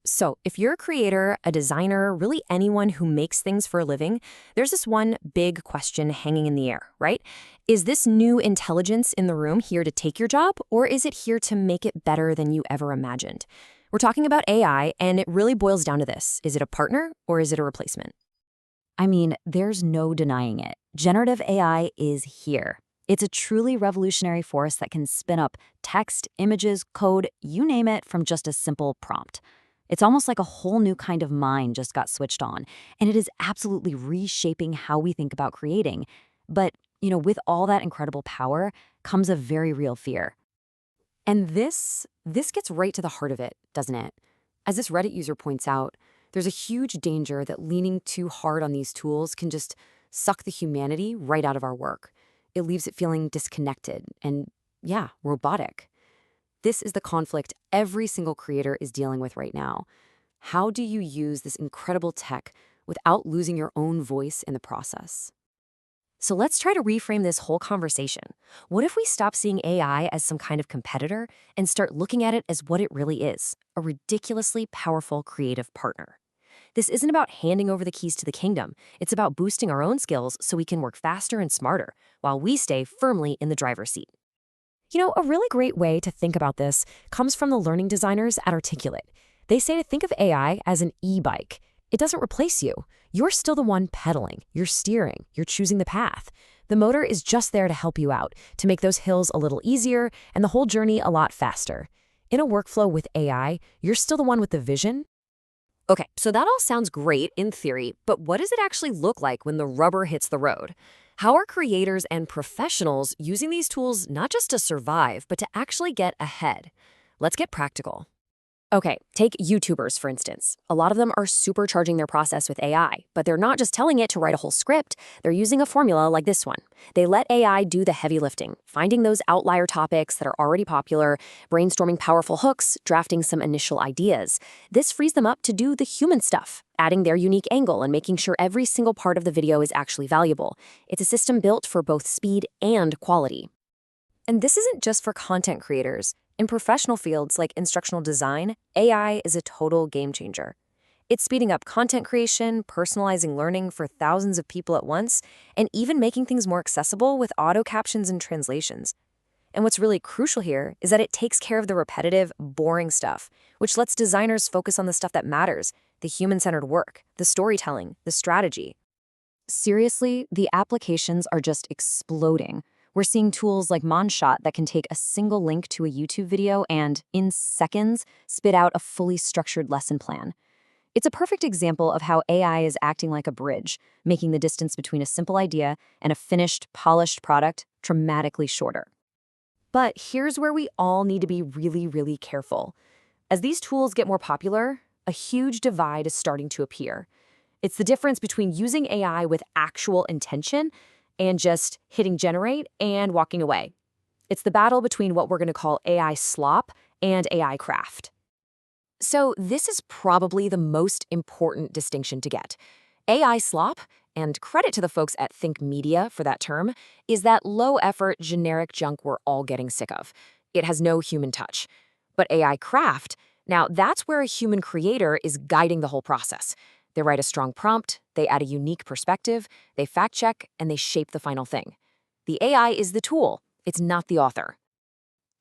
So, if you're a creator, a designer, really anyone who makes things for a living, there's this one big question hanging in the air, right? Is this new intelligence in the room here to take your job, or is it here to make it better than you ever imagined? We're talking about AI, and it really boils down to this. Is it a partner, or is it a replacement? I mean, there's no denying it. Generative AI is here. It's a truly revolutionary force that can spin up text, images, code, you name it, from just a simple prompt. It's almost like a whole new kind of mind just got switched on, and it is absolutely reshaping how we think about creating. But with all that incredible power comes a very real fear. And this gets right to the heart of it, doesn't it? As this Reddit user points out, there's a huge danger that leaning too hard on these tools can just suck the humanity right out of our work. It leaves it feeling disconnected and, yeah, robotic. This is the conflict every single creator is dealing with right now. How do you use this incredible tech without losing your own voice in the process? So let's try to reframe this whole conversation. What if we stop seeing AI as some kind of competitor and start looking at it as what it really is, a ridiculously powerful creative partner? This isn't about handing over the keys to the kingdom. It's about boosting our own skills so we can work faster and smarter while we stay firmly in the driver's seat. A really great way to think about this comes from the learning designers at Articulate. They say to think of AI as an e-bike. It doesn't replace you. You're still the one pedaling, you're steering, you're choosing the path. The motor is just there to help you out, to make those hills a little easier and the whole journey a lot faster. In a workflow with AI, you're still the one with the vision. Okay, so that all sounds great in theory, but what does it actually look like when the rubber hits the road? How are creators and professionals using these tools not just to survive, but to actually get ahead? Let's get practical. Okay, take YouTubers, for instance. A lot of them are supercharging their process with AI, but they're not just telling it to write a whole script. They're using a formula like this one. They let AI do the heavy lifting, finding those outlier topics that are already popular, brainstorming powerful hooks, drafting some initial ideas. This frees them up to do the human stuff, adding their unique angle and making sure every single part of the video is actually valuable. It's a system built for both speed and quality. And this isn't just for content creators. In professional fields like instructional design, AI is a total game changer. It's speeding up content creation, personalizing learning for thousands of people at once, and even making things more accessible with auto captions and translations. And what's really crucial here is that it takes care of the repetitive, boring stuff, which lets designers focus on the stuff that matters, the human-centered work, the storytelling, the strategy. Seriously, the applications are just exploding. We're seeing tools like Monshot that can take a single link to a YouTube video and, in seconds, spit out a fully structured lesson plan. It's a perfect example of how AI is acting like a bridge, making the distance between a simple idea and a finished, polished product dramatically shorter. But here's where we all need to be really, really careful. As these tools get more popular, a huge divide is starting to appear. It's the difference between using AI with actual intention and just hitting generate and walking away. It's the battle between what we're going to call AI slop and AI craft. So this is probably the most important distinction to get. AI slop, and credit to the folks at Think Media for that term, is that low-effort, generic junk we're all getting sick of. It has no human touch. But AI craft, now that's where a human creator is guiding the whole process. They write a strong prompt, they add a unique perspective, they fact-check, and they shape the final thing. The AI is the tool, it's not the author.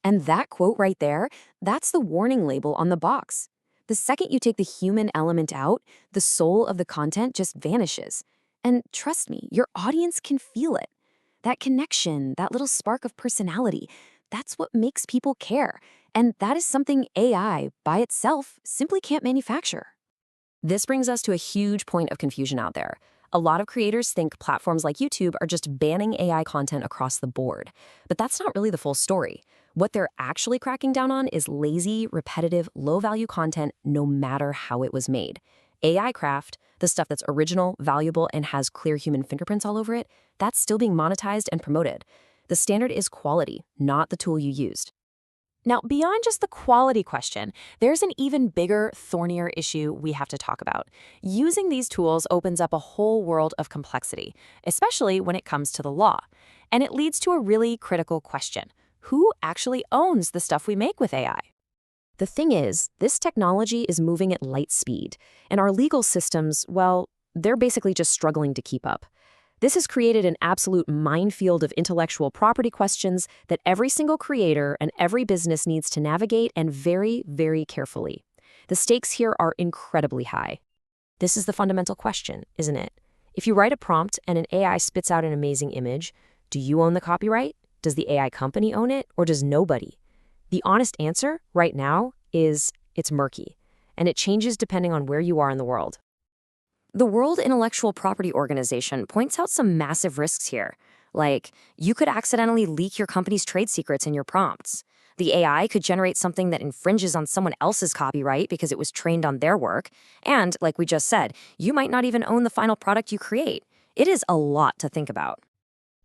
And that quote right there, that's the warning label on the box. The second you take the human element out, the soul of the content just vanishes. And trust me, your audience can feel it. That connection, that little spark of personality, that's what makes people care. And that is something AI, by itself, simply can't manufacture. This brings us to a huge point of confusion out there. A lot of creators think platforms like YouTube are just banning AI content across the board. But that's not really the full story. What they're actually cracking down on is lazy, repetitive, low-value content no matter how it was made. AI craft, the stuff that's original, valuable, and has clear human fingerprints all over it, that's still being monetized and promoted. The standard is quality, not the tool you used. Now, beyond just the quality question, there's an even bigger, thornier issue we have to talk about. Using these tools opens up a whole world of complexity, especially when it comes to the law. And it leads to a really critical question. Who actually owns the stuff we make with AI? The thing is, this technology is moving at light speed, and our legal systems, well, they're basically just struggling to keep up. This has created an absolute minefield of intellectual property questions that every single creator and every business needs to navigate, and very, very carefully. The stakes here are incredibly high. This is the fundamental question, isn't it? If you write a prompt and an AI spits out an amazing image, do you own the copyright? Does the AI company own it, or does nobody? The honest answer, right now, is it's murky, and it changes depending on where you are in the world. The World Intellectual Property Organization points out some massive risks here, like you could accidentally leak your company's trade secrets in your prompts. The AI could generate something that infringes on someone else's copyright because it was trained on their work, and, like we just said, you might not even own the final product you create. It is a lot to think about.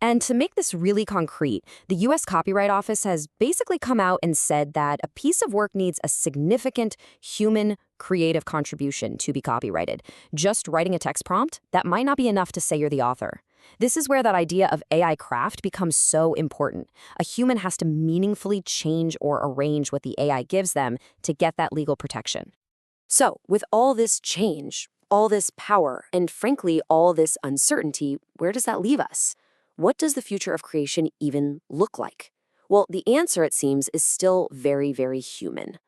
And to make this really concrete, the US Copyright Office has basically come out and said that a piece of work needs a significant human creative contribution to be copyrighted. Just writing a text prompt, that might not be enough to say you're the author. This is where that idea of AI craft becomes so important. A human has to meaningfully change or arrange what the AI gives them to get that legal protection. So, with all this change, all this power, and frankly, all this uncertainty, where does that leave us? What does the future of creation even look like? Well, the answer, it seems, is still very, very human.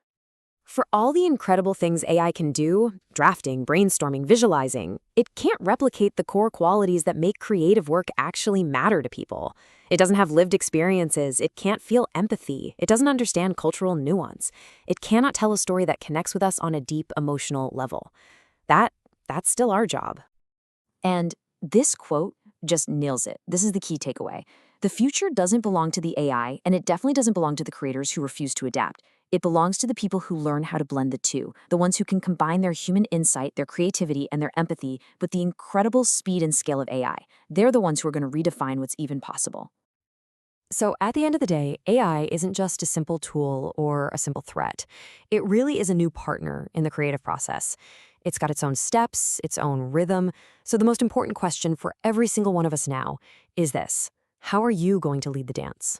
For all the incredible things AI can do, drafting, brainstorming, visualizing, it can't replicate the core qualities that make creative work actually matter to people. It doesn't have lived experiences, it can't feel empathy, it doesn't understand cultural nuance. It cannot tell a story that connects with us on a deep emotional level. That's still our job. And this quote just nails it. This is the key takeaway. The future doesn't belong to the AI, and it definitely doesn't belong to the creators who refuse to adapt. It belongs to the people who learn how to blend the two, the ones who can combine their human insight, their creativity, and their empathy with the incredible speed and scale of AI. They're the ones who are going to redefine what's even possible. So at the end of the day, AI isn't just a simple tool or a simple threat. It really is a new partner in the creative process. It's got its own steps, its own rhythm. So the most important question for every single one of us now is this: how are you going to lead the dance?